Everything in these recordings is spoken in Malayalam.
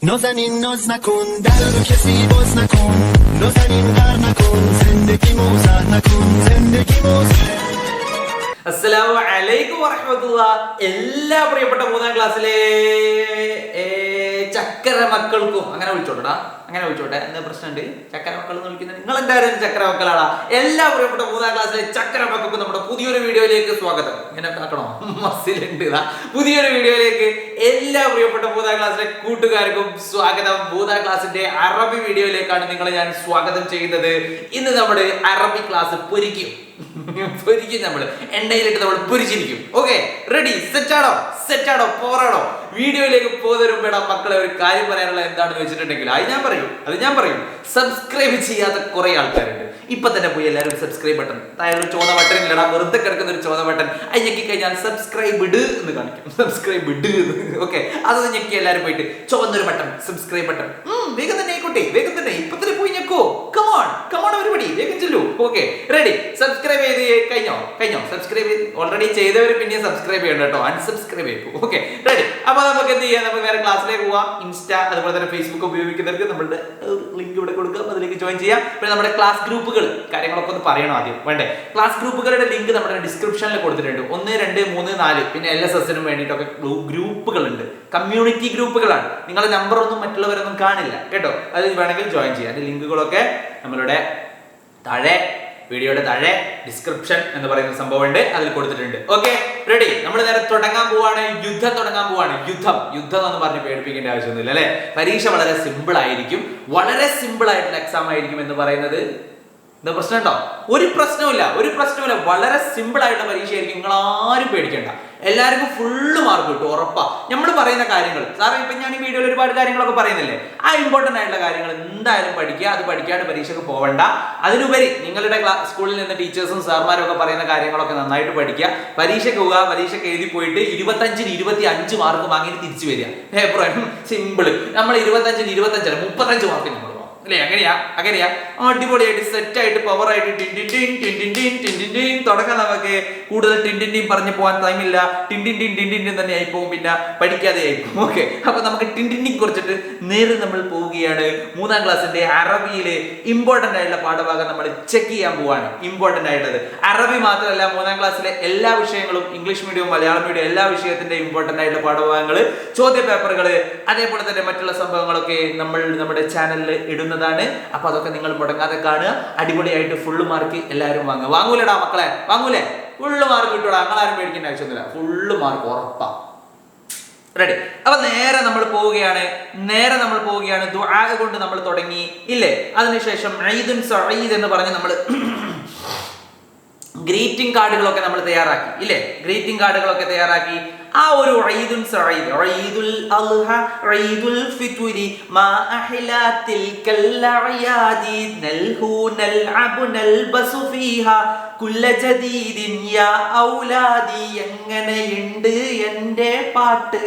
نازنین ناز نکن در رو کسی باز نکن نازنین غر نکن زندگی موزه نکن زندگی موزه അസ്സലാമു അലൈക്കും വറഹ്മത്തുള്ളാഹി. എല്ലാ പ്രിയപ്പെട്ട മൂന്നാം ക്ലാസ്സിലെ ചക്കര മക്കൾക്കും അങ്ങനെ വിളിച്ചോട്ടെ എന്താ പ്രശ്നമുണ്ട്? ചക്കര മക്കൾ എന്ന് വിളിക്കുന്നത് നിങ്ങൾ എന്തായാലും ചക്കര മക്കളാണ്. എല്ലാ പ്രിയപ്പെട്ട മൂന്നാം ക്ലാസ്സിലെ ചക്കര മക്കൾക്കും നമ്മുടെ പുതിയൊരു വീഡിയോയിലേക്ക് സ്വാഗതം. ഇങ്ങനെ ആക്കണോ? മസിലുണ്ട്. പുതിയൊരു വീഡിയോയിലേക്ക് എല്ലാ പ്രിയപ്പെട്ട മൂന്നാം ക്ലാസ്സിലെ കൂട്ടുകാർക്കും സ്വാഗതം. മൂന്നാം ക്ലാസ്സിന്റെ അറബി വീഡിയോയിലേക്കാണ് നിങ്ങളെ ഞാൻ സ്വാഗതം ചെയ്യുന്നത്. ഇന്ന് നമ്മൾ അറബി ക്ലാസ് പൊരിക്കും നമ്മള് എണ്ണയിലിട്ട് നമ്മൾ പൊരിച്ചിരിക്കും. Okay, ready? സെറ്റാണോ പോറാണോ? വീഡിയോയിലേക്ക് പോകുന്നതിന് മുമ്പ് മക്കളെ ഒരു കാര്യം പറയാനുള്ള എന്താണെന്ന് വെച്ചിട്ടുണ്ടെങ്കിൽ അത് ഞാൻ പറയും. സബ്സ്ക്രൈബ് ചെയ്യാത്ത കുറെ ആൾക്കാരുണ്ട്. ഇപ്പൊ തന്നെ പോയി എല്ലാവരും സബ്സ്ക്രൈബ് ബട്ടൺ, താഴെ ഒരു ചോദ ബട്ടൺ ഇല്ലടാ, വെറുതെ കിടക്കുന്ന ഒരു ചോദ ബട്ടൺ, അത് ഞെക്കി കഴിഞ്ഞാൽ സബ്സ്ക്രൈബ് എന്ന് കാണിക്കും. സബ്സ്ക്രൈബ് ഓക്കെ, അത് ഞെക്കി എല്ലാവരും പോയിട്ട് ചുവന്നൊരു ബട്ടൺ, സബ്സ്ക്രൈബ് ബട്ടൺ. വേഗം തന്നെ ആയിക്കോട്ടെ, വേഗം തന്നെ ഇപ്പൊ തന്നെ പോയി ഞെക്കോ. കമോൺ ഒരുപടി വേഗം ചെല്ലൂ. Okay, ready? സബ്സ്ക്രൈബ് ചെയ്ത് കഴിഞ്ഞോ? സബ്സ്ക്രൈബ് ചെയ്ത് ഓൾറെഡി ചെയ്തവർ പിന്നെ സബ്സ്ക്രൈബ് ചെയ്യണം കേട്ടോ, അൺസബ്സ്ക്രൈബ് ചെയ്തു. Okay, ready? അപ്പൊ നമുക്ക് എന്ത് ചെയ്യാം? നമുക്ക് വേറെ ക്ലാസ്സിലേക്ക് പോവാം. ഇൻസ്റ്റ അതുപോലെ തന്നെ ഫേസ്ബുക്ക് ഉപയോഗിക്കുന്നവർക്ക് നമ്മുടെ ലിങ്ക് ഇവിടെ കൊടുക്കാം, അതിലേക്ക് ജോയിൻ ചെയ്യാം. പിന്നെ നമ്മുടെ ക്ലാസ് ഗ്രൂപ്പുകൾ കാര്യങ്ങളൊക്കെ ഒന്ന് പറയണം ആദ്യം വേണ്ടേ? ക്ലാസ് ഗ്രൂപ്പുകളുടെ ലിങ്ക് നമ്മുടെ ഡിസ്ക്രിപ്ഷനിൽ കൊടുത്തിട്ടുണ്ട്. 1, 2, 3, 4 പിന്നെ LSSനും വേണ്ടിയിട്ടൊക്കെ ഗ്രൂപ്പുകളുണ്ട്. കമ്മ്യൂണിറ്റി ഗ്രൂപ്പുകളാണ്. നിങ്ങളുടെ നമ്പർ ഒന്നും മറ്റുള്ളവരൊന്നും കാണില്ല കേട്ടോ. അത് വേണമെങ്കിൽ ജോയിൻ ചെയ്യാം. അതിന്റെ ലിങ്കുകളൊക്കെ നമ്മളുടെ താഴെ, വീഡിയോയുടെ താഴെ ഡിസ്ക്രിപ്ഷൻ എന്ന് പറയുന്ന സംഭവം ഉണ്ട്, അതിൽ കൊടുത്തിട്ടുണ്ട്. Okay, ready? നമ്മൾ നേരെ തുടങ്ങാൻ പോവാണ്. യുദ്ധം എന്ന് പറഞ്ഞ് പേടിപ്പിക്കേണ്ട ആവശ്യമൊന്നുമില്ല അല്ലെ. പരീക്ഷ വളരെ സിമ്പിൾ ആയിരിക്കും, വളരെ സിമ്പിൾ ആയിട്ടുള്ള എക്സാം ആയിരിക്കും എന്ന് പറയുന്നത് എന്താ പ്രശ്നം ഉണ്ടോ? ഒരു പ്രശ്നവുമില്ല. വളരെ സിമ്പിൾ ആയിട്ടുള്ള പരീക്ഷ ആയിരിക്കും. നിങ്ങൾ ആരും പേടിക്കേണ്ട. എല്ലാവർക്കും ഫുള്ള് മാർക്ക് കിട്ടും, ഉറപ്പാ. നമ്മൾ പറയുന്ന കാര്യങ്ങൾ സാറേ ഇപ്പൊ ഞാൻ ഈ വീഡിയോയിൽ ഒരുപാട് കാര്യങ്ങളൊക്കെ പറയുന്നില്ലേ, ആ ഇമ്പോർട്ടന്റ് ആയിട്ടുള്ള കാര്യങ്ങൾ എന്തായാലും പഠിക്കുക. അത് പഠിക്കാണ്ട് പരീക്ഷയ്ക്ക് പോവണ്ട. അതിനുപരി നിങ്ങളുടെ സ്കൂളിൽ നിന്ന് ടീച്ചേഴ്സും സാർമാരും ഒക്കെ പറയുന്ന കാര്യങ്ങളൊക്കെ നന്നായിട്ട് പഠിക്കുക. പരീക്ഷയ്ക്ക് പോവുക, പരീക്ഷയ്ക്ക് എഴുതി പോയിട്ട് 25-ന് 25 മാർക്ക് വാങ്ങിയിട്ട് തിരിച്ചു വരിക. സിമ്പിൾ. നമ്മൾ 25-ന് 25 35 മാർക്ക് നമ്മൾ അല്ലേ? അങ്ങനെയാ അടിപൊളിയായിട്ട് സെറ്റ് ആയിട്ട് പവർ ആയിട്ട് തുടങ്ങാം. നമുക്ക് കൂടുതൽ ടിൻറ്റിൻ പറഞ്ഞു പോകാൻ ടൈമില്ല. ടിൻറ്റിൻ തന്നെ ആയി പോകും, പിന്നെ പഠിക്കാതെ ആയിപ്പോകും. ഓക്കെ, അപ്പൊ നമുക്ക് ടിൻറ്റിനെ കുറിച്ചിട്ട് നേരെ നമ്മൾ പോവുകയാണ്. മൂന്നാം ക്ലാസ്സിന്റെ അറബിയിലെ ഇമ്പോർട്ടന്റ് ആയിട്ടുള്ള പാഠഭാഗം നമ്മൾ ചെക്ക് ചെയ്യാൻ പോവാണ്. ഇമ്പോർട്ടന്റ് ആയിട്ടുള്ളത് അറബി മാത്രമല്ല, മൂന്നാം ക്ലാസ്സിലെ എല്ലാ വിഷയങ്ങളും, ഇംഗ്ലീഷ് മീഡിയം മലയാളം മീഡിയം എല്ലാ വിഷയത്തിന്റെ ഇമ്പോർട്ടന്റ് ആയിട്ടുള്ള പാഠഭാഗങ്ങൾ, ചോദ്യ പേപ്പറുകൾ, അതേപോലെ തന്നെ മറ്റുള്ള സംഭവങ്ങളൊക്കെ നമ്മൾ നമ്മുടെ ചാനലിൽ ഇടുന്നതാണ്. അപ്പൊ അതൊക്കെ നിങ്ങൾ മുടങ്ങാതെ കാണുക. അടിപൊളിയായിട്ട് ഫുള്ള് മാർക്ക് എല്ലാവരും വാങ്ങൂലടാ മക്കളെ, വാങ്ങൂലേ? ഫുള്ള് മാർക്ക് കിട്ടൂടാ, നിങ്ങളാരും പേടിക്കേണ്ട ആവശ്യമൊന്നുമില്ല. ഫുള്ള് മാർക്ക് ഉറപ്പാ. റെഡി? അപ്പൊ നേരെ നമ്മൾ പോവുകയാണ്. ദുആ കൊണ്ട് നമ്മൾ തുടങ്ങി ഇല്ലേ? അതിനുശേഷം ഈദുൻ സഈദ് എന്ന് പറഞ്ഞ് നമ്മൾ ഗ്രീറ്റിംഗ് കാർഡുകളൊക്കെ നമ്മൾ തയ്യാറാക്കി ഇല്ലേ? ആ ഒരു ഈദുൻ സഈദ്, ഈദുൽ അൽഹ, ഈദുൽ ഫിത്രി, മാ അഹ്ലാ തിൽകൽ അയാദി നൽഹു നൽഅബു നൽബസു ഫീഹാ കുല്ല ജദീദിൻ യാ ഔലാദി. എങ്ങനെയുണ്ട് എൻ്റെ പാട്ട്?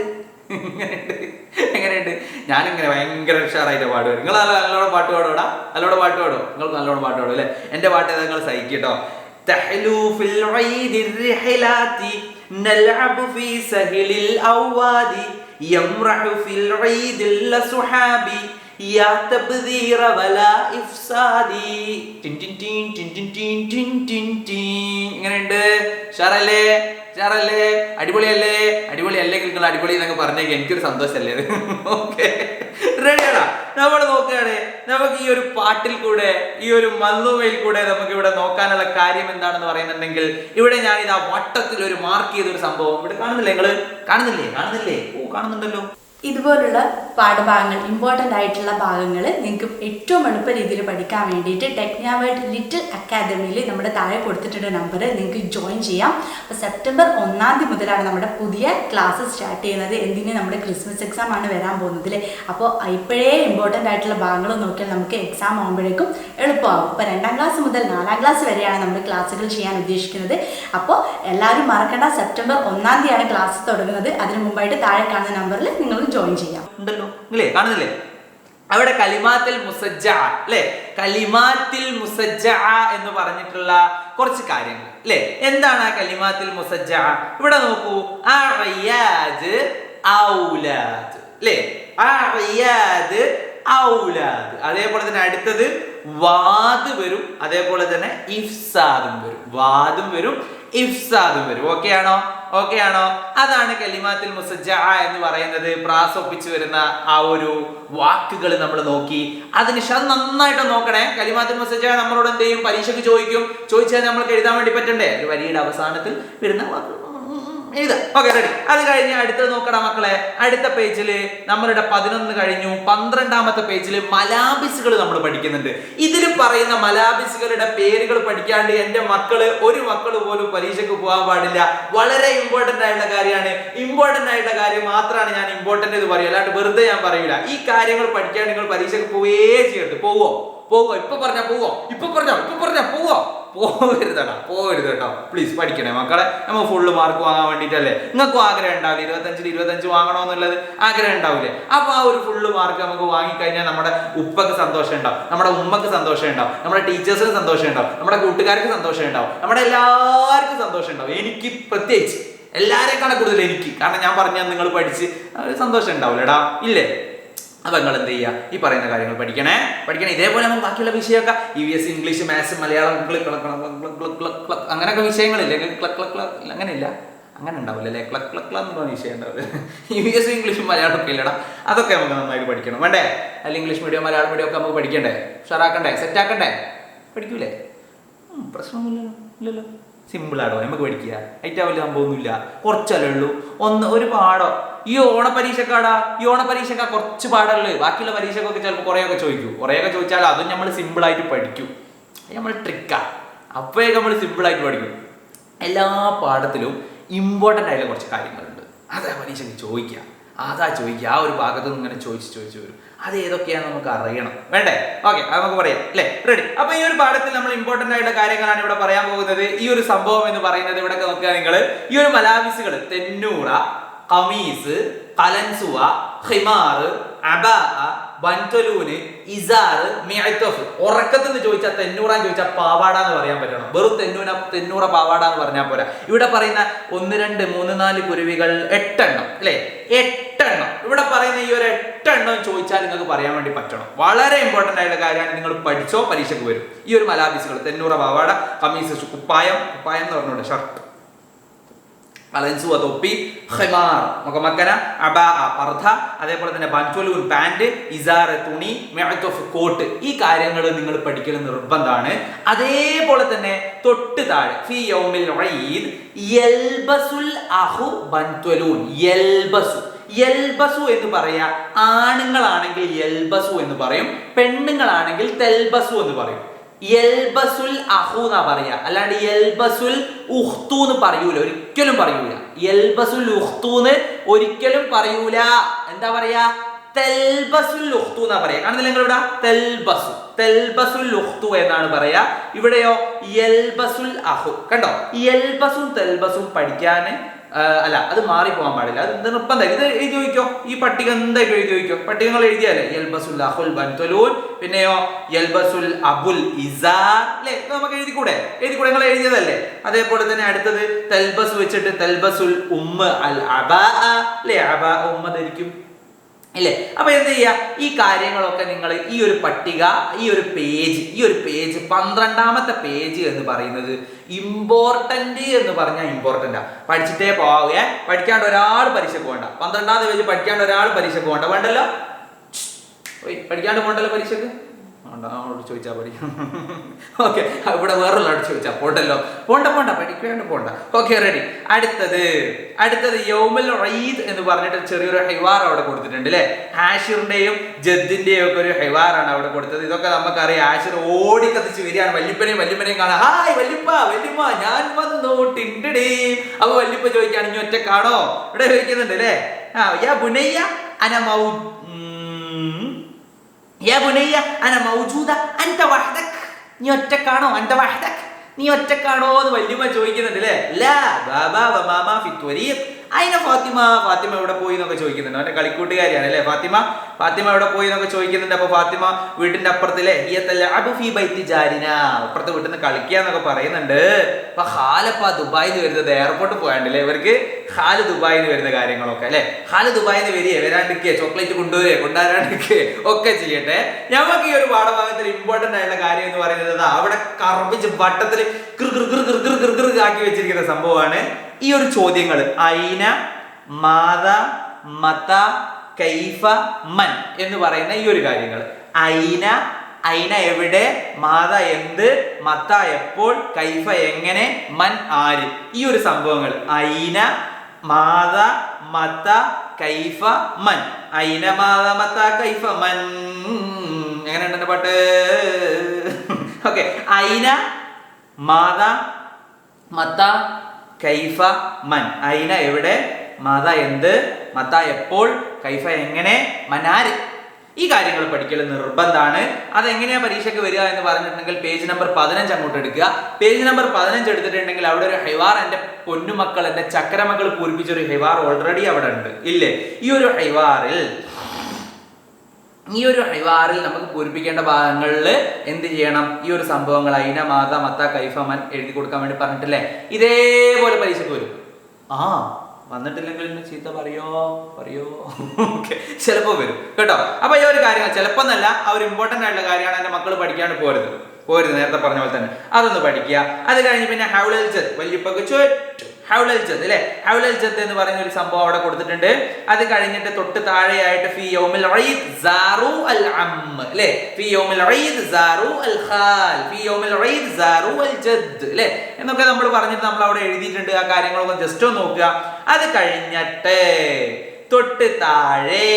എങ്ങനെയുണ്ട്? ഞാനിങ്ങനെ ഭയങ്കര ഉഷാറായിട്ട് പാടുക. നിങ്ങൾ നല്ലോണം പാട്ട് പാടോടാ, നിങ്ങൾക്ക് നല്ലോണം പാട്ട് പാടും അല്ലേ? എൻ്റെ പാട്ട് ഏതാ നിങ്ങൾ സഹിക്കട്ടോ. تحلو في العيد الرحلات نلعب في سهل الأواد يمرح في العيد الأصحاب يا تبذير ولا إفساد. എങ്ങനെയുണ്ട്? ഷാറല്ലേ? അടിപൊളിയല്ലേ? നിങ്ങൾ അടിപൊളി എന്നൊക്കെ പറഞ്ഞേക്ക്, എനിക്കൊരു സന്തോഷമല്ലേ അത്. ഓക്കെ, റെഡിയാണോ? നമ്മൾ നോക്കുകയാണ്. നമുക്ക് ഈ ഒരു പാട്ടിൽ കൂടെ, ഈ ഒരു മന്ദുമയിൽ കൂടെ നമുക്ക് ഇവിടെ നോക്കാനുള്ള കാര്യം എന്താണെന്ന് പറയുന്നുണ്ടെങ്കിൽ, ഇവിടെ ഞാൻ ഇതാ വട്ടത്തിൽ ഒരു മാർക്ക് ചെയ്തൊരു സംഭവം ഇവിടെ കാണുന്നില്ലേ? നിങ്ങൾ കാണുന്നില്ലേ? ഓ, കാണുന്നുണ്ടല്ലോ. ഇതുപോലുള്ള പാഠഭാഗങ്ങൾ, ഇമ്പോർട്ടൻ്റ് ആയിട്ടുള്ള ഭാഗങ്ങൾ നിങ്ങൾക്ക് ഏറ്റവും എളുപ്പ രീതിയിൽ പഠിക്കാൻ വേണ്ടിയിട്ട് ടെക്നിയ വേൾഡ് ലിറ്റിൽ അക്കാദമിയിൽ നമ്മുടെ താഴെ കൊടുത്തിട്ടുള്ള നമ്പർ നിങ്ങൾക്ക് ജോയിൻ ചെയ്യാം. അപ്പോൾ സെപ്റ്റംബർ 1-ാം തീയതി മുതലാണ് നമ്മുടെ പുതിയ ക്ലാസ് സ്റ്റാർട്ട് ചെയ്യുന്നത്. എന്തിന്? നമ്മുടെ ക്രിസ്മസ് എക്സാം ആണ് വരാൻ പോകുന്നത് അല്ലേ? അപ്പോൾ ഇപ്പോഴേ ഇമ്പോർട്ടൻ്റ് ആയിട്ടുള്ള ഭാഗങ്ങൾ നോക്കിയാൽ നമുക്ക് എക്സാം ആകുമ്പോഴേക്കും എളുപ്പമാകും. ഇപ്പോൾ 2-ാം ക്ലാസ് മുതൽ 4-ാം ക്ലാസ് വരെയാണ് നമ്മൾ ക്ലാസ്സുകൾ ചെയ്യാൻ ഉദ്ദേശിക്കുന്നത്. അപ്പോൾ എല്ലാവരും മറക്കേണ്ട, സെപ്റ്റംബർ 1-ാം തീയതിയാണ് ക്ലാസ് തുടങ്ങുന്നത്. അതിന് മുമ്പായിട്ട് താഴെ കാണുന്ന നമ്പറിൽ നിങ്ങൾ ജോയിൻ ചെയ്യാം. ഉണ്ടല്ലോ, ഇല്ലേ? കാണുന്നില്ലേ? അവിടെ കലിമാത്തിൽ മുസജ്ജ അല്ലെ, കലിമാത്തിൽ മുസജ്ജ എന്ന് പറഞ്ഞിട്ടുള്ള കുറച്ച് കാര്യങ്ങൾ അല്ലെ. എന്താണ് ആ കലിമാത്തിൽ മുസജ്ജ? ഇവിടെ നോക്കൂ, അയ്യാജ് ഔലാദ് അല്ലെ. അഅയാദ് ഔലാദ്. അതേപോലെ തന്നെ അടുത്തത് വാദ് വരും, അതേപോലെ തന്നെ ഇഫ്സാദും വരും. വാദും വരും, ഇഫ്സാദും വരും. ഓക്കെ ആണോ? അതാണ് കലിമാത്തുൽ മുസജ്ജഅ എന്ന് പറയുന്നത്. പ്രാസ് ഒപ്പിച്ച് വരുന്ന ആ ഒരു വാക്കുകൾ നമ്മൾ നോക്കി. അതിനുശേഷം അത് നന്നായിട്ട് നോക്കണേ. കലിമാത്തുൽ മുസജ്ജഅ നമ്മളോട് എന്ത് ചെയ്യും? പരീക്ഷയ്ക്ക് ചോദിച്ചാൽ നമ്മൾക്ക് എഴുതാൻ വേണ്ടി പറ്റണ്ടേ? ഒരു വരിയുടെ അവസാനത്തിൽ വരുന്ന വാക്ക് എഴുതാം. Okay, ready. അത് കഴിഞ്ഞ് അടുത്തത് നോക്കടാ മക്കളെ. അടുത്ത പേജിൽ നമ്മളുടെ 11 കഴിഞ്ഞു. 12ാമത്തെ പേജിൽ മലാബിസുകൾ നമ്മൾ പഠിക്കുന്നുണ്ട്. ഇതിൽ പറയുന്ന മലാബിസുകളുടെ പേരുകൾ പഠിക്കാണ്ട് എന്റെ ഒരു മക്കള് പോലും പരീക്ഷയ്ക്ക് പോകാൻ പാടില്ല. വളരെ ഇമ്പോർട്ടന്റ് ആയിട്ടുള്ള കാര്യമാണ്. ഇമ്പോർട്ടന്റ് ആയിട്ടുള്ള കാര്യം മാത്രമാണ് ഞാൻ ഇമ്പോർട്ടന്റ് എന്ന് പറയും, അല്ലാണ്ട് വെറുതെ ഞാൻ പറയൂല. ഈ കാര്യങ്ങൾ പഠിക്കാൻ നിങ്ങൾ പരീക്ഷയ്ക്ക് പോവേ ചെയ്യരുത്. പോവോ? ഇപ്പൊ പറഞ്ഞാ പോവോ? പോകരുത് കേട്ടോ. പ്ലീസ് പഠിക്കണേ മക്കളെ. നമ്മൾ ഫുള്ള് മാർക്ക് വാങ്ങാൻ വേണ്ടിട്ടല്ലേ. നിങ്ങൾക്കും ആഗ്രഹം ഉണ്ടാവില്ല 25 വാങ്ങണമെന്നുള്ളത്? ആഗ്രഹം ഉണ്ടാവില്ലേ? അപ്പൊ ആ ഒരു ഫുള്ള് മാർക്ക് നമുക്ക് വാങ്ങിക്കഴിഞ്ഞാൽ നമ്മുടെ ഉപ്പക്ക് സന്തോഷം ഉണ്ടാവും, നമ്മുടെ ഉമ്മക്ക് സന്തോഷം ഉണ്ടാവും, നമ്മുടെ ടീച്ചേഴ്സിന് സന്തോഷം ഉണ്ടാവും, നമ്മുടെ കൂട്ടുകാർക്ക് സന്തോഷം ഉണ്ടാവും, നമ്മുടെ എല്ലാവർക്കും സന്തോഷം ഉണ്ടാവും. എനിക്ക് പ്രത്യേകിച്ച് എല്ലാവരെക്കാളും കൂടുതൽ എനിക്ക്, കാരണം ഞാൻ പറഞ്ഞാൽ നിങ്ങൾ പഠിച്ച് സന്തോഷം ഉണ്ടാവില്ലടാ, ഇല്ലേ? അപ്പൊ നിങ്ങൾ എന്ത് ചെയ്യുക? ഈ പറയുന്ന കാര്യങ്ങൾ പഠിക്കണേ. ഇതേപോലെ നമുക്ക് ബാക്കിയുള്ള വിഷയമൊക്കെ EVS, ഇംഗ്ലീഷ്, മാത്സ്, മലയാളം, അങ്ങനെയൊക്കെ വിഷയങ്ങളില്ലേ? അങ്ങനെയില്ല, അങ്ങനെ ഉണ്ടാവില്ല അല്ലേ? എന്നുള്ള വിഷയം ഉണ്ടാവില്ല. EVS, ഇംഗ്ലീഷും മലയാളം ഒക്കെ ഇല്ലടാ. അതൊക്കെ നമുക്ക് നന്നായിട്ട് പഠിക്കണം വേണ്ടേ? അല്ലെങ്കിൽ ഇംഗ്ലീഷ് മീഡിയം, മലയാളം മീഡിയം ഒക്കെ നമുക്ക് പഠിക്കണ്ടേ? ഷറാക്കണ്ടേ? സെറ്റാക്കണ്ടേ? പഠിക്കൂലേ? പ്രശ്നമൊന്നുമില്ലല്ലോ. സിമ്പിളാണോ? നമുക്ക് പഠിക്കുക. ഏറ്റവും വലിയ സംഭവമൊന്നുമില്ല, കുറച്ചല്ലേ ഉള്ളൂ. ഒരു പാടോ ഈ ഓണപരീക്ഷക്കാ കുറച്ച് പാടുള്ളൂ. ബാക്കിയുള്ള പരീക്ഷക്കൊക്കെ ചിലപ്പോൾ കുറേയൊക്കെ ചോദിച്ചാൽ അതും നമ്മൾ സിമ്പിളായിട്ട് പഠിക്കും. നമ്മൾ ട്രിക്കാ, അപ്പോഴേക്ക് നമ്മൾ സിമ്പിളായിട്ട് പഠിക്കും. എല്ലാ പാഠത്തിലും ഇമ്പോർട്ടൻ്റ് ആയിട്ടുള്ള കുറച്ച് കാര്യങ്ങളുണ്ട്. അതാ പരീക്ഷയ്ക്ക് ചോദിക്കുക. ആ ഒരു ഭാഗത്ത് നിന്ന് ഇങ്ങനെ ചോദിച്ചു വരും. അത് ഏതൊക്കെയാണെന്ന് നമുക്ക് അറിയണം വേണ്ടേ? ഓക്കെ, അത് നമുക്ക് പറയാം അല്ലേ? റെഡി. അപ്പൊ ഈ ഒരു പാഠത്തിൽ നമ്മൾ ഇമ്പോർട്ടൻ്റ് ആയിട്ടുള്ള കാര്യങ്ങളാണ് ഇവിടെ പറയാൻ പോകുന്നത്. ഈ ഒരു സംഭവം എന്ന് പറയുന്നത് ഇവിടെ നോക്കുക നിങ്ങൾ. ഈ ഒരു മലാബിസുകൾ തെന്നൂറ, ഖമീസ്, ഖലൻസുവ, ഖിമാർ, അബാ, ബൻതലൂന്, ഇസാർ, മിഅ്തഫ്. ഉറക്കത്തിൽ നിന്ന് ചോദിച്ചാൽ തെന്നൂറാൻ ചോദിച്ചാൽ പാവാട എന്ന് പറയാൻ പറ്റണം. വെറും തെന്നൂറ പാവാട എന്ന് പറഞ്ഞാൽ പോരാ. ഇവിടെ പറയുന്ന 1, 2, 3, 4 കുരുവികൾ 8 എണ്ണം അല്ലെ? 8 എണ്ണം. ഇവിടെ പറയുന്ന ഈ ഒരു 8 എണ്ണം ചോദിച്ചാൽ നിങ്ങൾക്ക് പറയാൻ വേണ്ടി പറ്റണം. വളരെ ഇമ്പോർട്ടന്റ് ആയിട്ടുള്ള കാര്യമാണ്. നിങ്ങൾ പഠിച്ചോ, പരീക്ഷയ്ക്ക് വരും. ഈ ഒരു മലാബിസുകൾ തെന്നൂറ പാവാട, ഖമീസ് കുപ്പായം എന്ന് പറഞ്ഞോണ്ട് ഷർട്ട്, ഖലൻസുവ തൊപ്പി, ഖിമാർ മുഖമക്കന, അബാ പർദ, അതേപോലെ തന്നെ ബൻതലൂൻ പാന്റ്, ഇസാർ തുണി, മിഅ്തഫ് കോട്ട്. ഈ കാര്യങ്ങൾ നിങ്ങൾ പഠിക്കൽ നിർബന്ധമാണ്. അതേപോലെ തന്നെ തൊട്ട് താഴെ ഫി യൗമിൽ ഈദ് യൽബസുൽ അഖു ബൻതലൂൻ. യൽബസു എന്ന് പറയാ. ആണുങ്ങളാണെങ്കിൽ യൽബസു എന്ന് പറയും, പെണ്ണുങ്ങളാണെങ്കിൽ തെൽബസു എന്ന് പറയും. യൽബസുൽ അഖു എന്നാ പറയാ, അല്ലാണ്ട് യൽബസുൽ ഉഖ്തു എന്ന് പറയൂല, ഒരിക്കലും പറയൂല. യൽബസുൽ ഉഖ്തു എന്ന് ഒരിക്കലും പറയൂല. എന്താ പറയാ? തെൽബസുൽ ഉഖ്തു എന്നാ പറയാ. കാണുന്നില്ല നിങ്ങൾ ഇവിടെ? തെൽബസുൽ ഉഖ്തു എന്നാണ് പറയാ. ഇവിടെയോ യൽബസുൽ അഖു. കണ്ടോ? യൽബസും തെൽബസും പഠിക്കാൻ അല്ല, അത് മാറിപ്പോകാൻ പാടില്ല. അത് നിർബന്ധം. ഇത് എഴുതി ചോദിക്കോ. ഈ പട്ടിക എന്തായിട്ട് എഴുതി ചോദിക്കോ. പട്ടികകൾ എഴുതിയാലേ യൽബസുൽ അഖുൽ ബൻതലൂൻ, പിന്നെയോ യൽബസുൽ അബുൽ ഇസാർ അല്ലേ? നമുക്ക് എഴുതിക്കൂടെ? നിങ്ങൾ എഴുതിയതല്ലേ? അതേപോലെ തന്നെ അടുത്തത് തൽബസ് വെച്ചിട്ട് തൽബസുൽ ഉമ്മ അൽ അബാ അല്ലേ? അബാ ഉമ്മ ധരിക്കും ഇല്ലേ? അപ്പൊ എന്ത് ചെയ്യാ? ഈ കാര്യങ്ങളൊക്കെ നിങ്ങൾ ഈ ഒരു പട്ടിക, ഈ ഒരു പേജ് 12ാമത്തെ പേജ് എന്ന് പറയുന്നത് ഇമ്പോർട്ടന്റ് എന്ന് പറഞ്ഞാൽ ഇമ്പോർട്ടന്റാ. പഠിച്ചിട്ടേ പോവേ. പഠിക്കാണ്ട് ഒരാൾ പരീക്ഷയ്ക്ക് പോകണ്ട. 12ാമത്തെ പേജ് പഠിക്കാണ്ട് ഒരാൾ പരീക്ഷയ്ക്ക് പോകണ്ട. വേണ്ടല്ലോ? പഠിക്കാണ്ട് പോകണ്ടല്ലോ പരീക്ഷയ്ക്ക്? ചോദിച്ചാ പഠിക്കും. ഓക്കെ, ഇവിടെ വേറൊരാളോട് ചോദിച്ചാ പോണ്ടല്ലോ. പോണ്ട പഠിക്കാണ്ട് പോണ്ട. Okay, ready. അടുത്തത് യൗമുൽ ഈദ് എന്ന് പറഞ്ഞിട്ട് ചെറിയൊരു ഹൈവാർ അവിടെ കൊടുത്തിട്ടുണ്ട് അല്ലെ? ഹാഷിറിന്റെയും ജദ്ദിന്റെയും ഒക്കെ ഒരു ഹൈവാറാണ് അവിടെ കൊടുത്തത്. ഇതൊക്കെ നമുക്കറിയാം. ഹാഷിർ ഓടിക്കത്തിച്ച് വരികയാണ്. വല്യപ്പനെയും കാണാം. ഹായ് വല്യമ്മ, ഞാൻ വന്നു ടിണ്ടടേ. അപ്പൊ വല്യപ്പ ചോദിക്കാണ്, ഇനി ഒറ്റക്കാണോ? ഇവിടെ ചോദിക്കുന്നുണ്ട് അല്ലേ? യാ ബുനയ്യ അന യാ ബുനയ്യ അന മൗജൂദ അൻത വഹദക്. നീ ഒറ്റക്കാണോ? അൻത വഹദക്, നീ ഒറ്റക്കാണോ എന്ന് വല്യമ്മ ചോദിക്കുന്നുണ്ട് അല്ലേ? ലാ ബാബാ വ മാമാ ഫി ത്വരീഖ് അതിനെ ഫാത്തിമ എവിടെ പോയി എന്നൊക്കെ ചോദിക്കുന്നുണ്ട്. അവന്റെ കളിക്കൂട്ടുകാരിയാണ് അല്ലേ ഫാത്തിമ എവിടെ പോയി എന്നൊക്കെ ചോദിക്കുന്നുണ്ട്. അപ്പൊ ഫാത്തിമ വീട്ടിന്റെ അപ്പുറത്തിലെ അപ്പുറത്തെ വീട്ടിൽ നിന്ന് കളിക്കുക എന്നൊക്കെ പറയുന്നുണ്ട്. അപ്പൊ ഹാലപ്പ ദുബായിൽ നിന്ന് വരുന്നത് എയർപോർട്ടിൽ പോയാണ്ടല്ലേ ഇവർക്ക് ഹാല് ദുബായിൽ നിന്ന് വരുന്ന കാര്യങ്ങളൊക്കെ അല്ലെ. ഹാല് ദുബായിൽ നിന്ന് വരാണ്ടിരിക്കേ ചോക്ലേറ്റ് കൊണ്ടുവരാണ്ടിരിക്കേ ഒക്കെ ചെയ്യട്ടെ. ഞങ്ങൾക്ക് ഈ ഒരു പാഠഭാഗത്തിൽ ഇമ്പോർട്ടന്റ് ആയിട്ടുള്ള കാര്യം എന്ന് പറയുന്നത് അവിടെ കറപ്പിച്ച് വട്ടത്തിൽ ആക്കി വെച്ചിരിക്കുന്ന സംഭവമാണ് ഈ ഒരു ചോദ്യങ്ങൾ. ഐന, മാത, മത, കൈഫ, മൻ എന്ന് പറയുന്ന ഈ ഒരു കാര്യങ്ങൾ. ഐന എവിടെ, മാത എന്ത്, മത എപ്പോൾ, കൈഫ എങ്ങനെ, മൻ ആര്. ഈ ഒരു സംഭവങ്ങൾ ഐന, മാത, മത, കൈഫ, മൻ. ഐന, മാത, മത, കൈഫ, മൻ. എങ്ങനെയുണ്ട് എന്റെ പാട്ട്? ഓക്കെ. ഐന, മാത, മത, കൈഫ, മൻ. ഐന എവിടെ, മാത എന്ത്, മത എപ്പോൾ, കൈഫ എങ്ങനെ, മനാര്. ഈ കാര്യങ്ങൾ പഠിക്കൽ നിർബന്ധമാണ്. അതെങ്ങനെയാ പരീക്ഷയ്ക്ക് വരിക എന്ന് പറഞ്ഞിട്ടുണ്ടെങ്കിൽ പേജ് നമ്പർ 15 അങ്ങോട്ട് എടുക്കുക. പേജ് നമ്പർ 15 എടുത്തിട്ടുണ്ടെങ്കിൽ അവിടെ ഒരു ഹൈവാർ, എൻ്റെ പൊന്നുമക്കൾ, എൻ്റെ ചക്കരമക്കൾ പൂരിപ്പിച്ച ഒരു ഹൈവാർ ഓൾറെഡി അവിടെ ഉണ്ട് ഇല്ലേ. ഈ ഒരു ഹൈവാറിൽ നമുക്ക് പൂരിപ്പിക്കേണ്ട ഭാഗങ്ങളിൽ എന്ത് ചെയ്യണം, ഈ ഒരു സംഭവങ്ങൾ ഐന, മാത, മത്ത, കൈഫ, മൻ എഴുതി കൊടുക്കാൻ വേണ്ടി പറഞ്ഞിട്ടില്ലേ. ഇതേപോലെ പരീക്ഷയ്ക്ക് വരും. വന്നിട്ടില്ലെങ്കിൽ ചീത്ത പറയോ ഓക്കെ, ചിലപ്പോൾ വരും കേട്ടോ. അപ്പൊ ഈ ഒരു കാര്യങ്ങൾ ചിലപ്പോൾ എന്നല്ല, ആ ഒരു ഇമ്പോർട്ടന്റ് ആയിട്ടുള്ള കാര്യമാണ്. എൻ്റെ മക്കൾ പഠിക്കാണ്ട് പോരുത്, നേരത്തെ പറഞ്ഞ പോലെ തന്നെ അതൊന്ന് പഠിക്കുക. അത് കഴിഞ്ഞ് പിന്നെ ഹൗലൽജത്ത്, വല്യപ്പക്ക് ചുറ്റും ഹൗലൽജത്ത് അല്ലെ. ഹൗലൽജത്ത് എന്ന് പറയുന്ന ഒരു സംഭവം അവിടെ കൊടുത്തിട്ടുണ്ട്. അത് കഴിഞ്ഞിട്ട് തൊട്ട് താഴെയായിട്ട് ഫി യൗമിൽ ഈദ് സാറു അൽ അം അല്ലെ, ഫി യൗമിൽ ഈദ് സാറു അൽ ഖാൽ, ഫി യൗമിൽ ഈദ് സാറു അൽ ജദ് അല്ലെ എന്നൊക്കെ നമ്മൾ പറഞ്ഞിട്ട് നമ്മൾ അവിടെ എഴുതിയിട്ടുണ്ട്. ആ കാര്യങ്ങളൊക്കെ ജസ്റ്റ് ഒന്ന് നോക്കുക. അത് കഴിഞ്ഞിട്ട് തൊട്ട് താഴെ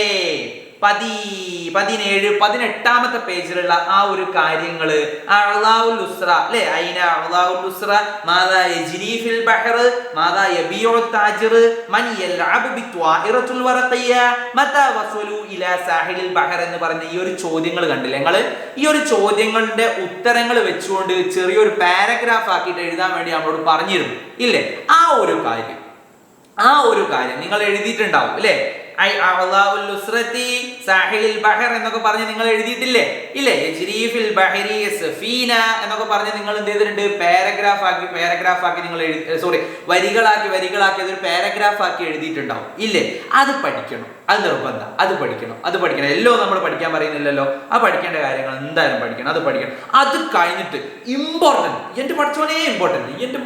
18ാമത്തെ പേജിലുള്ള ആ ഒരു കാര്യങ്ങള് അഅ്ലാഉൽ ഉസ്ര അല്ലേ. ഐന അഅ്ലാഉൽ ഉസ്ര, മാദാ യജ്രി ഫിൽ ബഹർ, മാദാ യബീഉ താജിർ, മൻ യൽഅബു ബിത്വാഇറത്തുൽ വറഖിയ, മതാ വസലു ഇലാ സാഹിലിൽ ബഹർ എന്ന് പറയുന്ന ഈ ഒരു ചോദ്യങ്ങൾ കണ്ടില്ലേ നിങ്ങൾ. ഈ ഒരു ചോദ്യങ്ങളുടെ ഉത്തരങ്ങൾ വെച്ചുകൊണ്ട് ചെറിയൊരു പാരഗ്രാഫ് ആക്കിയിട്ട് എഴുതാൻ വേണ്ടി നമ്മളോട് പറഞ്ഞിരുന്നു ഇല്ലേ. ആ ഒരു കാര്യം നിങ്ങൾ എഴുതിയിട്ടുണ്ടാവും അല്ലേ. എന്നൊക്കെ പറഞ്ഞ് നിങ്ങൾ എഴുതിയിട്ടില്ലേ ഇല്ലേ. എന്നൊക്കെ പറഞ്ഞ് നിങ്ങൾ എന്ത് ചെയ്തിട്ടുണ്ട്, പാരഗ്രാഫ് ആക്കി നിങ്ങൾ വരികളാക്കി അതൊരു പാരഗ്രാഫ് ആക്കി എഴുതിയിട്ടുണ്ടാവും ഇല്ലേ. അത് പഠിക്കണം, അത് നിർബന്ധം. അത് പഠിക്കണം. എല്ലോ നമ്മൾ പഠിക്കാൻ പറയുന്നില്ലല്ലോ. ആ പഠിക്കേണ്ട കാര്യങ്ങൾ എന്തായാലും പഠിക്കണം. അത് കഴിഞ്ഞിട്ട് ഇമ്പോർട്ടന്റ്, എന്റെ പഠിച്ചോനേ ഇമ്പോർട്ടന്റ്, എന്റെ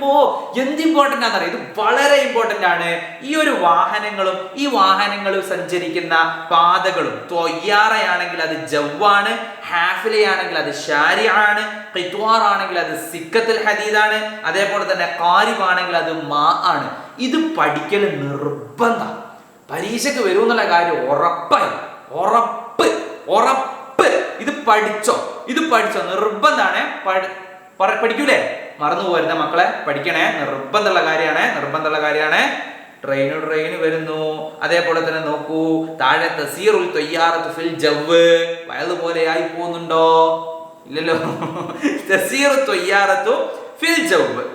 എന്ത് ഇമ്പോർട്ടന്റ് ആണെന്നറിയാം. ഇത് വളരെ ഇമ്പോർട്ടന്റ് ആണ്. ഈ ഒരു വാഹനങ്ങളും ഈ വാഹനങ്ങൾ സഞ്ചരിക്കുന്ന പാതകളും, ത്വയ്യാറയാണെങ്കിൽ അത് ജവ്വാണ്, ഹാഫിലയാണെങ്കിൽ അത് ഷാരിആണ്, ഖിത്വാർ ആണെങ്കിൽ അത് സിക്കത്തുൽ ഹദീദാണ്, അതേപോലെ തന്നെ ഖാരിബ് ആണെങ്കിൽ അത് മാ ആണ്. ഇത് പഠിക്കൽ നിർബന്ധം. പരീക്ഷയ്ക്ക് വരും എന്നുള്ള കാര്യം ഉറപ്പ്. ഇത് പഠിച്ചോ നിർബന്ധമാണ്. പഠിക്കൂലേ, മറന്നു പോരുന്ന മക്കളെ, പഠിക്കണേ. നിർബന്ധമുള്ള കാര്യമാണ്. ട്രെയിൻ വരുന്നു. അതേപോലെ തന്നെ നോക്കൂ, താഴെ തസീറുൽ ത്വയ്യാറത്തു ഫിൽ ജവ്വ്, വയലുപോലെ ആയി പോകുന്നുണ്ടോ? ഇല്ലല്ലോ. തസീറു ത്വയ്യാറത്തു ഫിൽ ജവ്വ്,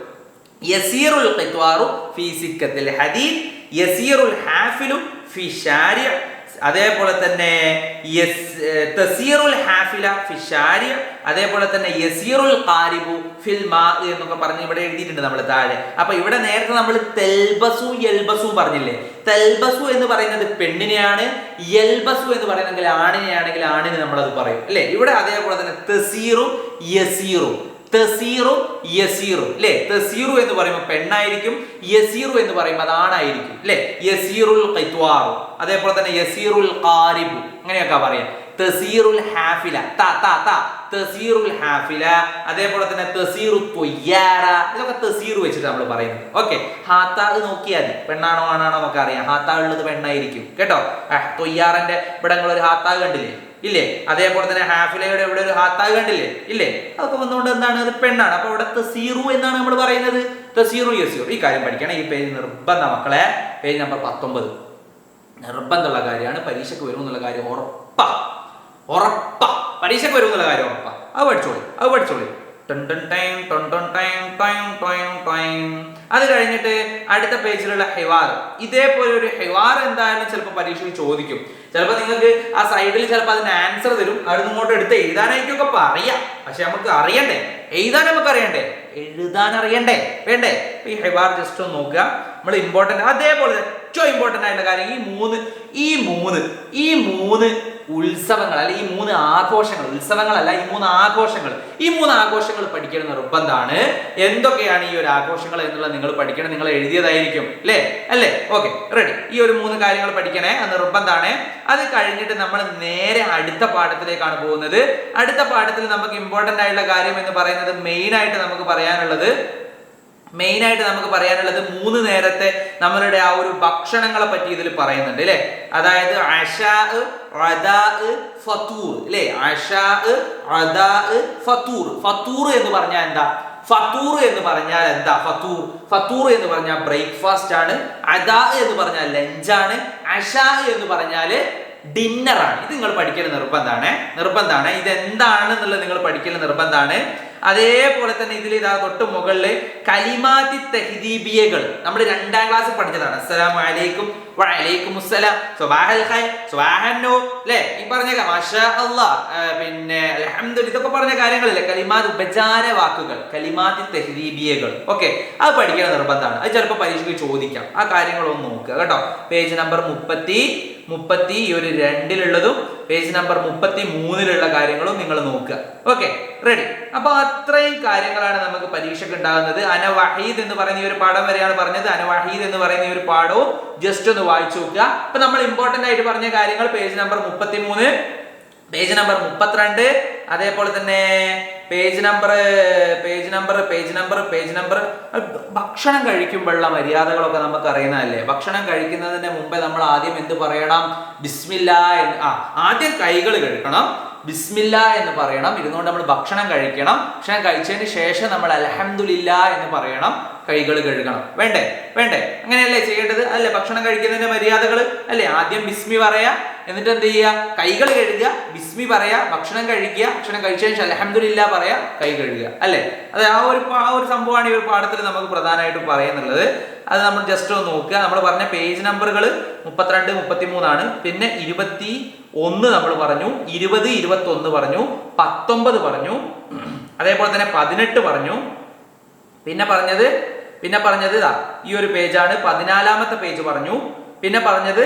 യസീറുൽ ഖിത്വാറു ഫി സിക്കത്തിൽ ഹദീദ്, യസീറുൽ ഹാഫിലു ഫി ഷാരിഅ, അതേപോലെ തന്നെ തസീറുൽ ഹാഫില ഫി ഷാരിഅ, അതേപോലെ തന്നെ യസീറുൽ ഖാരിബു ഫിൽ മാ എന്നൊക്കെ പറഞ്ഞ് ഇവിടെ എഴുതിയിട്ടുണ്ട് നമ്മൾ താഴെ. അപ്പൊ ഇവിടെ നേരത്തെ നമ്മൾ തെൽബസു യൽബസു പറഞ്ഞില്ലേ. തെൽബസു എന്ന് പറയുന്നത് പെണ്ണിനെയാണ്, യൽബസു എന്ന് പറയുന്നെങ്കിൽ ആണിനെയാണെങ്കിൽ ആണിന് നമ്മളത് പറയും അല്ലെ. ഇവിടെ അതേപോലെ തന്നെ തസീറു യസീറു അല്ലേ. തസീറു എന്ന് പറയുമ്പോൾ പെണ്ണായിരിക്കും, യസീറു എന്ന് പറയുമ്പോൾ അത് ആണായിരിക്കും അല്ലെ. യസീറുൽ ഖിത്വാറു, അതേപോലെ തന്നെ യസീറുൽ ഖാരിബു, അങ്ങനെയൊക്കെ പറയാം. തസീറുൽ ഹാഫില, തസീറുൽ ഹാഫില, അതേപോലെ തന്നെ തസീറു ത്വയ്യാറ, ഇതൊക്കെ തസീറു വെച്ചിട്ട് നമ്മൾ പറയുന്നത്. ഓക്കെ, ഹാത്താ നോക്കിയാൽ മതി, പെണ്ണാണോ ആണാണോ നമുക്ക് അറിയാം. ഹാത്താ ഉള്ളത് പെണ്ണായിരിക്കും കേട്ടോ. ത്വയ്യാറിന്റെ ഇവിടെ ഒരു ഹാത്താ കണ്ടില്ലേ ഇല്ലേ. അതേപോലെ തന്നെ ഹാഫിലയുടെ ഇവിടെ ഒരു ഹാത്താ കണ്ടില്ലേ ഇല്ലേ. അതൊക്കെ വന്നുകൊണ്ട് എന്താണ്, അത് പെണ്ണാണ്. അപ്പൊ ഇവിടെ തസീറു എന്നാണ് നമ്മൾ പറയുന്നത്. തസീറു യസീറു, ഈ കാര്യം പഠിക്കണം. ഈ പേജ് നിർബന്ധ മക്കളെ. പേജ് നമ്പർ 19 നിർബന്ധമുള്ള കാര്യമാണ്. പരീക്ഷയ്ക്ക് വരും എന്നുള്ള കാര്യം ഉറപ്പാ. പരീക്ഷയ്ക്ക് വരും എന്നുള്ള കാര്യം ഉറപ്പാ. അത് പഠിച്ചോളി. അത് കഴിഞ്ഞിട്ട് അടുത്ത പേജിലുള്ള ഹിവാർ. ഇതേപോലെ ഒരു ഹിവാർ എന്തായാലും ചിലപ്പോൾ പരീക്ഷയിൽ ചോദിക്കും. ചിലപ്പോൾ നിങ്ങൾക്ക് ആ സൈഡിൽ ചിലപ്പോൾ അതിന് ആൻസർ തരും. അവിടെ ഇങ്ങോട്ട് എടുത്ത് എഴുതാനായിട്ടൊക്കെ പറയാം. പക്ഷെ നമുക്ക് അറിയണ്ടേ, എഴുതാൻ നമുക്ക് അറിയണ്ടേ, എഴുതാൻ അറിയണ്ടേ, വേണ്ടേ? ഈ ഹിവാർ ജസ്റ്റ് ഒന്ന് നോക്കുക. നമ്മൾ ഇമ്പോർട്ടന്റ്, അതേപോലെ ഏറ്റവും ഇമ്പോർട്ടന്റ് ആയിട്ടുള്ള കാര്യം ഈ മൂന്ന് ഉത്സവങ്ങൾ അല്ല, ഈ മൂന്ന് ആഘോഷങ്ങൾ, ഉത്സവങ്ങളല്ല, ഈ മൂന്ന് ആഘോഷങ്ങൾ പഠിക്കണം നിർബന്ധമാണ്. എന്തൊക്കെയാണ് ഈ ഒരു ആഘോഷങ്ങൾ എന്നുള്ളത് നിങ്ങൾ പഠിക്കണം. നിങ്ങൾ എഴുതിയതായിരിക്കും അല്ലേ? Okay, ready. ഈ ഒരു 3 കാര്യങ്ങൾ പഠിക്കണേ, അത് നിർബന്ധമാണ്. അത് കഴിഞ്ഞിട്ട് നമ്മൾ നേരെ അടുത്ത പാഠത്തിലേക്കാണ് പോകുന്നത്. അടുത്ത പാഠത്തിൽ നമുക്ക് ഇമ്പോർട്ടന്റ് ആയിട്ടുള്ള കാര്യം എന്ന് പറയുന്നത് മെയിൻ ആയിട്ട് നമുക്ക് പറയാനുള്ളത് 3 നേരത്തെ നമ്മളുടെ ആ ഒരു ഭക്ഷണങ്ങളെ പറ്റി ഇതിൽ പറയുന്നുണ്ട് അല്ലെ. അതായത് അശാ, അദാ, ഫതൂർ അല്ലെ. അശാ, അദാ, ഫതൂർ. ഫതൂർ എന്ന് പറഞ്ഞാൽ എന്താ? ഫതൂർ എന്ന് പറഞ്ഞാൽ ബ്രേക്ക്ഫാസ്റ്റ് ആണ്. അദാ എന്ന് പറഞ്ഞാൽ ലഞ്ചാണ്. അശാ എന്ന് പറഞ്ഞാൽ ഡിന്നറാണ്. ഇത് നിങ്ങൾ പഠിക്കൽ നിർബന്ധമാണ്. ഇതെന്താണെന്നുള്ളത് നിങ്ങൾ പഠിക്കൽ നിർബന്ധമാണ്. അതേപോലെ തന്നെ ഇതിൽ ഇതാ തൊട്ട് മുകളില് കലിമാത്തി തഹ്ദീബിയകൾ നമ്മൾ 2ാം ക്ലാസ് പഠിച്ചതാണ്. അസ്സലാമു അലൈക്കും, വഅലൈക്കും അസ്സലാം, സുബ്ഹാനൽ ഖൈർ, സുബ്ഹാൻ നൂർ അല്ലേ, ഈ പറഞ്ഞ മാഷാ അല്ലാഹ്, പിന്നെ അൽഹംദുലില്ലാഹ്, ഇതൊക്കെ പറഞ്ഞ കാര്യങ്ങളില്ലേ, കലിമാത്ത് ഉപചാര വാക്കുകൾ, കലിമാത്തി തഹ്ദീബിയകൾ. ഓക്കെ, അത് പഠിക്കാൻ നിർബന്ധമാണ്. അത് ചിലപ്പോൾ പരീക്ഷയ്ക്ക് ചോദിക്കാം. ആ കാര്യങ്ങളൊന്ന് നോക്കുക കേട്ടോ. പേജ് നമ്പർ 30 ഈ ഒരു 2-ലുള്ളതും പേജ് നമ്പർ 33-ലുള്ള കാര്യങ്ങളും നിങ്ങൾ നോക്കുക. Okay, ready. അപ്പൊ അത്രയും കാര്യങ്ങളാണ് നമുക്ക് പരീക്ഷയ്ക്ക് ഉണ്ടാകുന്നത്. അനവഹീദ് എന്ന് പറയുന്ന ഈ ഒരു പാഠം വരെയാണ് പറഞ്ഞത്. അനവഹീദ് എന്ന് പറയുന്ന ഈ ഒരു പാഠവും ജസ്റ്റ് ഒന്ന് വായിച്ചു നോക്കുക. അപ്പൊ നമ്മൾ ഇമ്പോർട്ടന്റ് ആയിട്ട് പറഞ്ഞ കാര്യങ്ങൾ പേജ് നമ്പർ 33, പേജ് നമ്പർ 32, അതേപോലെ തന്നെ പേജ് നമ്പർ ഭക്ഷണം കഴിക്കുമ്പോഴുള്ള മര്യാദകളൊക്കെ നമുക്ക് അറിയുന്നതല്ലേ. ഭക്ഷണം കഴിക്കുന്നതിന് മുമ്പേ നമ്മൾ ആദ്യം എന്ത് പറയണം? ബിസ്മില്ലാ എന്ന്. ആദ്യം കൈകൾ കഴുകണം, ബിസ്മില്ലാ എന്ന് പറയണം. ഇരുന്നുകൊണ്ട് നമ്മൾ ഭക്ഷണം കഴിക്കണം. ഭക്ഷണം കഴിച്ചതിന് ശേഷം നമ്മൾ അൽഹംദുലില്ലാ എന്ന് പറയണം, കൈകൾ കഴുകണം. വേണ്ടേ? അങ്ങനെയല്ലേ ചെയ്യേണ്ടത്? അല്ലേ ഭക്ഷണം കഴിക്കുന്നതിന്റെ മര്യാദകൾ അല്ലേ? ആദ്യം ബിസ്മി പറയാ, എന്നിട്ട് എന്ത് ചെയ്യുക? കൈകൾ കഴുകുക, ബിസ്മി പറയാ, ഭക്ഷണം കഴിക്കുക, ഭക്ഷണം കഴിച്ചതിന് ശേഷം അൽഹംദുലില്ലാ പറയാ, കൈ കഴുകുക അല്ലേ? അതെ, ആ ഒരു സംഭവമാണ് ഈ ഒരു പാഠത്തിൽ നമുക്ക് പ്രധാനമായിട്ടും പറയുന്നുള്ളത്. അത് നമ്മൾ ജസ്റ്റ് ഒന്ന് നോക്കുക. നമ്മൾ പറഞ്ഞ പേജ് നമ്പറുകൾ 32, 33 പിന്നെ 21 നമ്മൾ പറഞ്ഞു, 20, 21 പറഞ്ഞു, 19 പറഞ്ഞു, അതേപോലെ തന്നെ 18 പറഞ്ഞു. പിന്നെ പറഞ്ഞത് ഇതാ ഈ ഒരു പേജാണ്. 14-ാമത്തെ പേജ് പറഞ്ഞു. പിന്നെ പറഞ്ഞത്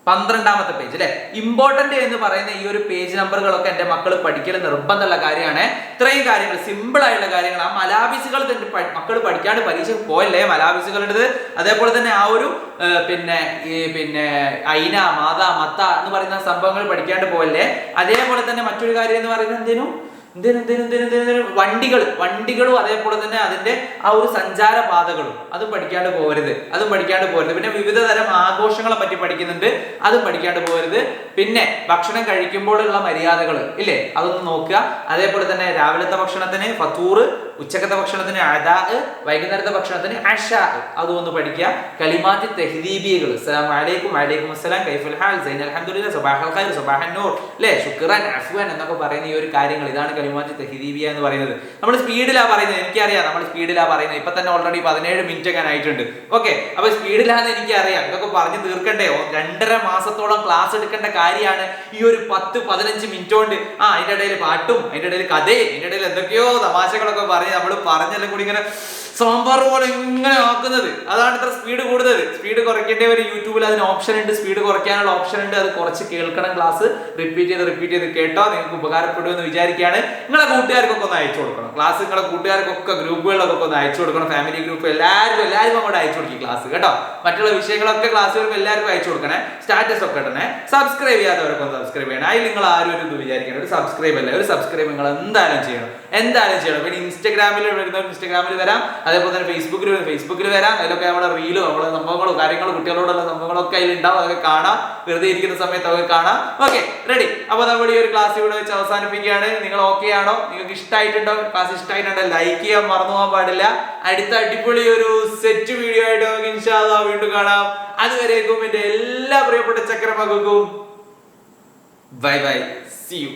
12-ാമത്തെ പേജ് അല്ലെ. ഇമ്പോർട്ടന്റ് എന്ന് പറയുന്ന ഈ ഒരു പേജ് നമ്പറുകളൊക്കെ എന്റെ മക്കൾ പഠിക്കൽ നിർബന്ധമുള്ള കാര്യമാണ്. ഇത്രയും കാര്യങ്ങൾ, സിമ്പിൾ ആയിട്ടുള്ള കാര്യങ്ങൾ. ആ മലാബിസുകൾ മക്കൾ പഠിക്കാണ്ട് പരീക്ഷ പോയല്ലേ, മലാബിസുകളുടേത്. അതേപോലെ തന്നെ ആ ഒരു പിന്നെ ഐന, മാത, മത്ത എന്ന് പറയുന്ന സംഭവങ്ങൾ പഠിക്കാണ്ട് പോയല്ലേ. അതേപോലെ തന്നെ മറ്റൊരു കാര്യം എന്ന് പറയുന്നത് വണ്ടികളും അതേപോലെ തന്നെ അതിന്റെ ആ ഒരു സഞ്ചാര പാതകളും അതും പഠിക്കാണ്ട് പോകരുത്. പിന്നെ വിവിധ തരം ആഘോഷങ്ങളെ പറ്റി പഠിക്കുന്നുണ്ട്, അതും പഠിക്കാണ്ട് പോകരുത്. പിന്നെ ഭക്ഷണം കഴിക്കുമ്പോഴുള്ള മര്യാദകൾ ഇല്ലേ, അതൊന്ന് നോക്കുക. അതേപോലെ തന്നെ രാവിലത്തെ ഭക്ഷണത്തിന് ഫതൂർ, ഉച്ചക്കത്തെ ഭക്ഷണത്തിന് അദാ, വൈകുന്നേരത്തെ ഭക്ഷണത്തിന് അശാ, അതും ഒന്ന് പഠിക്കുക. കലിമാത്തി തഹ്ദീബിയകൾ, അസ്സലാമു അലൈക്കും, വഅലൈക്കും അസ്സലാം, കൈഫുൽ ഹാൽ, സൈൻ അൽഹംദുലില്ലാഹ്, സുബ്ഹാനൽ ഖൈർ, സുബ്ഹാൻ നൂർ അല്ലേ, ശുക്രൻ, അഫ്വാൻ എന്നൊക്കെ പറയുന്ന ഈ ഒരു കാര്യങ്ങൾ, ഇതാണ് കലിമാത്തി തഹ്ദീബിയ എന്ന് പറയുന്നത്. നമ്മൾ സ്പീഡിലാണ് പറയുന്നത്, എനിക്കറിയാം നമ്മൾ സ്പീഡിലാണ് പറയുന്നത്. ഇപ്പൊ തന്നെ ഓൾറെഡി 17 മിനിറ്റ് ഒക്കെ ആയിട്ടുണ്ട്. ഓക്കെ, അപ്പൊ സ്പീഡിലാന്ന് എനിക്കറിയാം. ഇതൊക്കെ പറഞ്ഞു തീർക്കണ്ടേ? 2.5 മാസത്തോളം ക്ലാസ് എടുക്കേണ്ട കാര്യമാണ് ഈ ഒരു 10-15 മിനിറ്റ് കൊണ്ട്. അതിന്റെ ഇടയിൽ പാട്ടും, അതിന്റെ ഇടയിൽ കഥയും, അതിന്റെ ഇടയിൽ എന്തൊക്കെയോ തമാശകളൊക്കെ നമ്മൾ പറഞ്ഞെല്ലാം കൂടി ഇങ്ങനെ സാമ്പാർ പോലെ ഇങ്ങനെ ആക്കുന്നത്. അതാണ് ഇത്ര സ്പീഡ് കൂടുതൽ. സ്പീഡ് കുറയ്ക്കേണ്ടവർ യൂട്യൂബിൽ അതിന് ഓപ്ഷൻ ഉണ്ട്, സ്പീഡ് കുറയ്ക്കാനുള്ള ഓപ്ഷൻ ഉണ്ട്. അത് കുറച്ച് കേൾക്കണം. ക്ലാസ് റിപ്പീറ്റ് ചെയ്ത് കേട്ടോ. നിങ്ങൾക്ക് ഉപകാരപ്പെടുമെന്ന് വിചാരിക്കുകയാണ്. നിങ്ങളെ കൂട്ടുകാർക്കൊക്കെ ഒന്ന് അയച്ചു കൊടുക്കണം ക്ലാസ്. നിങ്ങളെ കൂട്ടുകാർക്കൊക്കെ ഗ്രൂപ്പുകളിലൊക്കെ ഒന്ന് അയച്ചു കൊടുക്കണം. ഫാമിലി ഗ്രൂപ്പ് എല്ലാവരും അങ്ങോട്ട് അയച്ചു കൊടുക്കും ക്ലാസ് കേട്ടോ. മറ്റുള്ള വിഷയങ്ങളൊക്കെ ക്ലാസ് വരുമ്പോൾ എല്ലാവർക്കും അയച്ചു കൊടുക്കണേ. സ്റ്റാറ്റസ് ഒക്കെ ഇടണേ. സബ്സ്ക്രൈബ് ചെയ്യാത്തവരൊക്കെ ഒന്ന് സബ്സ്ക്രൈബ് ചെയ്യണം. അതിൽ നിങ്ങൾ ആരും ഒരു ഇത് വിചാരിക്കണം, ഒരു സബ്സ്ക്രൈബ് അല്ലേ, ഒരു സബ്സ്ക്രൈബ് നിങ്ങൾ എന്തായാലും ചെയ്യണം. പിന്നെ ഇൻസ്റ്റാഗ്രാമിൽ വരുന്നവർ ഇൻസ്റ്റാഗ്രാമിൽ വരാം. അതേപോലെ തന്നെ ഫേസ്ബുക്കിൽ വരാം. അതിലൊക്കെ നമ്മുടെ റീലും നമ്മുടെ സംഭവങ്ങളും കാര്യങ്ങളും കുട്ടികളോടുള്ള സംഭവങ്ങളൊക്കെ അതിലുണ്ടാവും. അതൊക്കെ കാണാം. വെറുതെ ഇരിക്കുന്ന സമയത്ത് അതൊക്കെ കാണാം. Okay, ready. അപ്പൊ നമ്മൾ ഈ ഒരു ക്ലാസ് ഇവിടെ വെച്ച് അവസാനിപ്പിക്കുകയാണ്. നിങ്ങൾ ഓക്കെ ആണോ? നിങ്ങൾക്ക് ഇഷ്ടമായിട്ടുണ്ടോ? ക്ലാസ് ഇഷ്ടമായിട്ടുണ്ടോ? ലൈക്ക് ചെയ്യാൻ മറന്നു പോകാൻ പാടില്ല. അടുത്ത അടിപൊളി ഒരു സെറ്റ് വീഡിയോ ആയിട്ട് നമുക്ക് ഇൻഷാ അല്ലാഹ് വീണ്ടും കാണാം. അതുവരേക്കും എന്റെ എല്ലാ പ്രിയപ്പെട്ട ചക്കരമക്കൾക്കും ബൈ ബൈ, സീ യു.